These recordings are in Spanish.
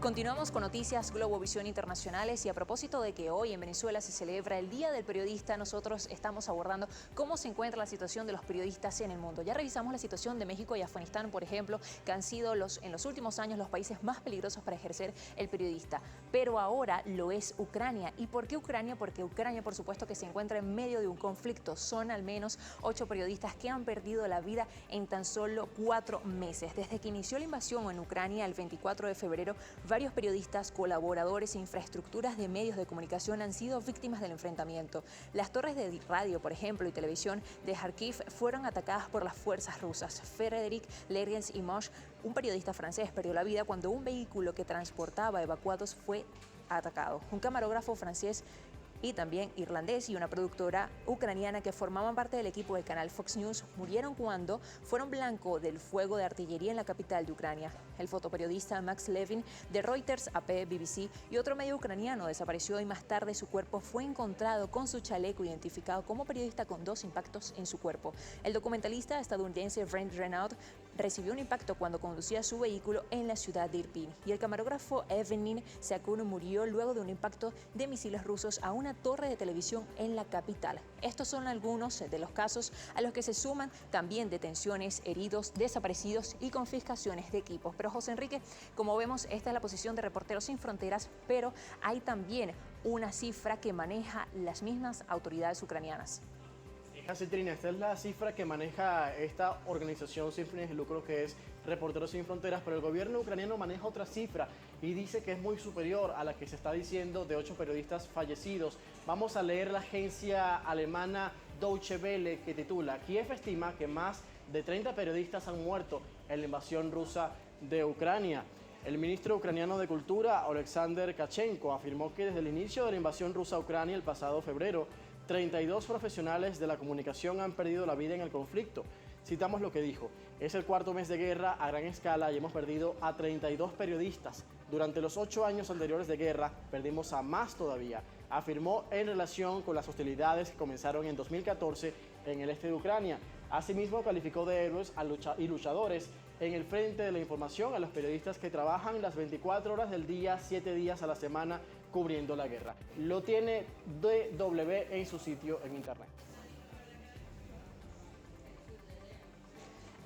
Continuamos con noticias Globovisión Internacionales y a propósito de que hoy en Venezuela se celebra el Día del Periodista, nosotros estamos abordando cómo se encuentra la situación de los periodistas en el mundo. Ya revisamos la situación de México y Afganistán, por ejemplo, que han sido en los últimos años los países más peligrosos para ejercer el periodista. Pero ahora lo es Ucrania. ¿Y por qué Ucrania? Porque Ucrania, por supuesto, que se encuentra en medio de un conflicto. Son al menos 8 periodistas que han perdido la vida en tan solo 4 meses. Desde que inició la invasión en Ucrania el 24 de febrero, varios periodistas, colaboradores e infraestructuras de medios de comunicación han sido víctimas del enfrentamiento. Las torres de radio, por ejemplo, y televisión de Kharkiv fueron atacadas por las fuerzas rusas. Frédéric Lerens-Limoges, un periodista francés, perdió la vida cuando un vehículo que transportaba evacuados fue atacado. Un camarógrafo francés y también irlandés y una productora ucraniana que formaban parte del equipo del canal Fox News murieron cuando fueron blanco del fuego de artillería en la capital de Ucrania. El fotoperiodista Max Levin de Reuters, AP, BBC y otro medio ucraniano desapareció y más tarde su cuerpo fue encontrado con su chaleco identificado como periodista con 2 impactos en su cuerpo. El documentalista estadounidense Brent Renaud recibió un impacto cuando conducía su vehículo en la ciudad de Irpin y el camarógrafo Evenin Sakun murió luego de un impacto de misiles rusos a una torre de televisión en la capital. Estos son algunos de los casos a los que se suman también detenciones, heridos, desaparecidos y confiscaciones de equipos. Pero José Enrique, como vemos, esta es la posición de Reporteros Sin Fronteras, pero hay también una cifra que maneja las mismas autoridades ucranianas. Citrina, esta es la cifra que maneja esta organización sin fines de lucro que es Reporteros Sin Fronteras, pero el gobierno ucraniano maneja otra cifra y dice que es muy superior a la que se está diciendo de 8 periodistas fallecidos. Vamos a leer la agencia alemana Deutsche Welle que titula: Kiev estima que más de 30 periodistas han muerto en la invasión rusa de Ucrania. El ministro ucraniano de Cultura, Oleksandr Kachenko, afirmó que desde el inicio de la invasión rusa a Ucrania el pasado febrero, 32 profesionales de la comunicación han perdido la vida en el conflicto. Citamos lo que dijo: es el 4.º mes de guerra a gran escala y hemos perdido a 32 periodistas. Durante los 8 años anteriores de guerra perdimos a más todavía, afirmó en relación con las hostilidades que comenzaron en 2014 en el este de Ucrania. Asimismo, calificó de héroes y luchadores en el frente de la información a los periodistas que trabajan las 24 horas del día, 7 días a la semana, cubriendo la guerra. Lo tiene DW en su sitio en internet.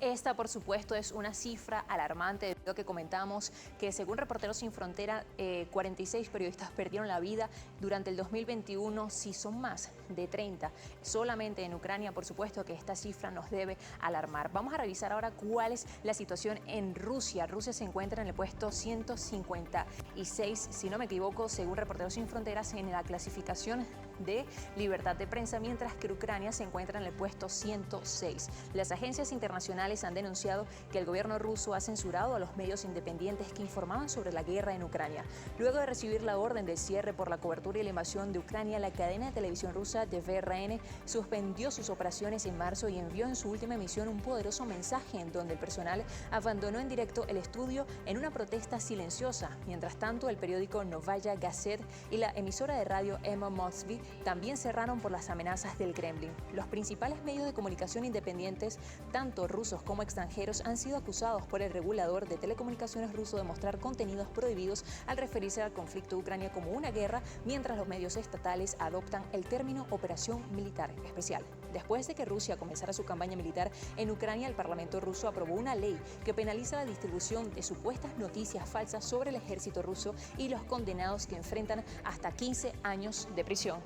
Esta, por supuesto, es una cifra alarmante, debido a que comentamos que según Reporteros Sin Frontera, 46 periodistas perdieron la vida durante el 2021, si son más de 30. Solamente en Ucrania, por supuesto que esta cifra nos debe alarmar. Vamos a revisar ahora cuál es la situación en Rusia. Rusia se encuentra en el puesto 156, si no me equivoco, según Reporteros Sin Fronteras, en la clasificación de libertad de prensa, mientras que Ucrania se encuentra en el puesto 106. Las agencias internacionales han denunciado que el gobierno ruso ha censurado a los medios independientes que informaban sobre la guerra en Ucrania. Luego de recibir la orden de cierre por la cobertura y la invasión de Ucrania, la cadena de televisión rusa TVRN suspendió sus operaciones en marzo y envió en su última emisión un poderoso mensaje en donde el personal abandonó en directo el estudio en una protesta silenciosa. Mientras tanto, el periódico Novaya Gazeta y la emisora de radio Emma Moskvi también cerraron por las amenazas del Kremlin. Los principales medios de comunicación independientes, tanto rusos como extranjeros, han sido acusados por el regulador de telecomunicaciones ruso de mostrar contenidos prohibidos al referirse al conflicto de Ucrania como una guerra, mientras los medios estatales adoptan el término operación militar especial. Después de que Rusia comenzara su campaña militar en Ucrania, el Parlamento ruso aprobó una ley que penaliza la distribución de supuestas noticias falsas sobre el ejército ruso y los condenados que enfrentan hasta 15 años de prisión.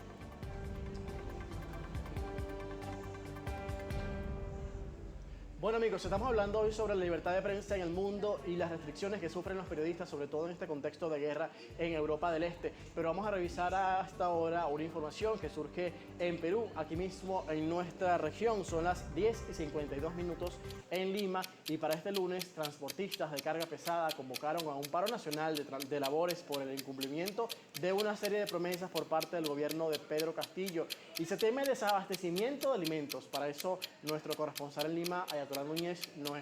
Bueno amigos, estamos hablando hoy sobre la libertad de prensa en el mundo y las restricciones que sufren los periodistas, sobre todo en este contexto de guerra en Europa del Este. Pero vamos a revisar hasta ahora una información que surge en Perú, aquí mismo en nuestra región. Son las 10:52 en Lima y para este lunes transportistas de carga pesada convocaron a un paro nacional de labores por el incumplimiento de una serie de promesas por parte del gobierno de Pedro Castillo y se teme desabastecimiento de alimentos. Para eso nuestro corresponsal en Lima, Ayatollah Núñez, nos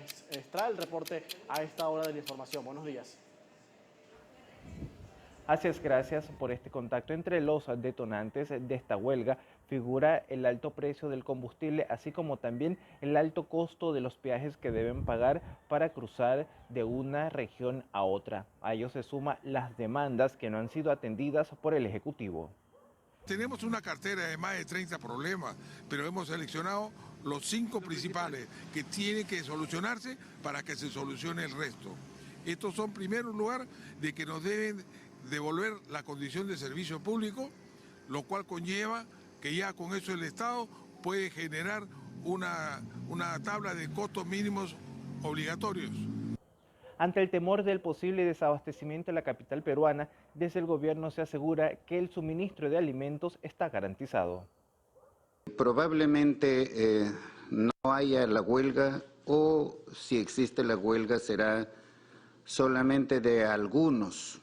trae el reporte a esta hora de la información. Buenos días. Así es, gracias por este contacto. Entre los detonantes de esta huelga figura el alto precio del combustible, así como también el alto costo de los peajes que deben pagar para cruzar de una región a otra. A ello se suman las demandas que no han sido atendidas por el Ejecutivo. Tenemos una cartera de más de 30 problemas, pero hemos seleccionado los 5 principales que tienen que solucionarse para que se solucione el resto. Estos son, en primer lugar, de que nos deben devolver la condición de servicio público, lo cual conlleva que ya con eso el Estado puede generar una tabla de costos mínimos obligatorios. Ante el temor del posible desabastecimiento en la capital peruana, desde el gobierno se asegura que el suministro de alimentos está garantizado. Probablemente no haya la huelga, o si existe la huelga será solamente de algunos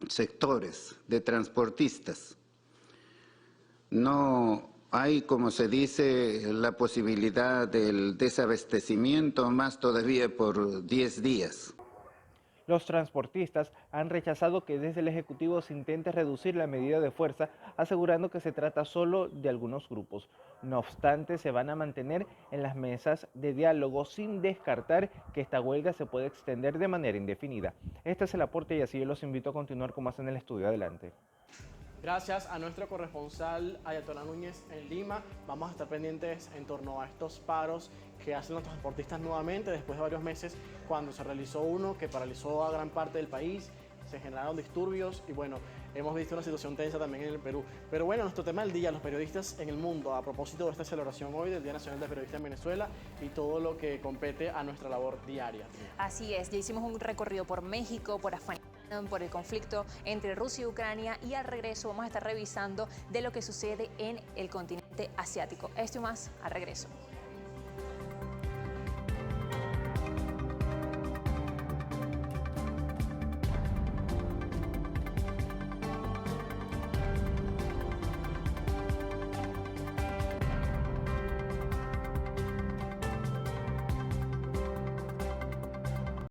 sectores de transportistas. No hay, como se dice, la posibilidad del desabastecimiento, más todavía por 10 días. Los transportistas han rechazado que desde el Ejecutivo se intente reducir la medida de fuerza, asegurando que se trata solo de algunos grupos. No obstante, se van a mantener en las mesas de diálogo sin descartar que esta huelga se puede extender de manera indefinida. Este es el aporte y así yo los invito a continuar con más en el estudio. Adelante. Gracias a nuestro corresponsal Ayatollah Núñez en Lima. Vamos a estar pendientes en torno a estos paros que hacen los transportistas nuevamente después de varios meses, cuando se realizó uno que paralizó a gran parte del país, se generaron disturbios y bueno, hemos visto una situación tensa también en el Perú. Pero bueno, nuestro tema del día, los periodistas en el mundo, a propósito de esta celebración hoy del Día Nacional del Periodista en Venezuela y todo lo que compete a nuestra labor diaria. Así es, ya hicimos un recorrido por México, por Afganistán, por el conflicto entre Rusia y Ucrania, y al regreso vamos a estar revisando de lo que sucede en el continente asiático. Esto y más al regreso.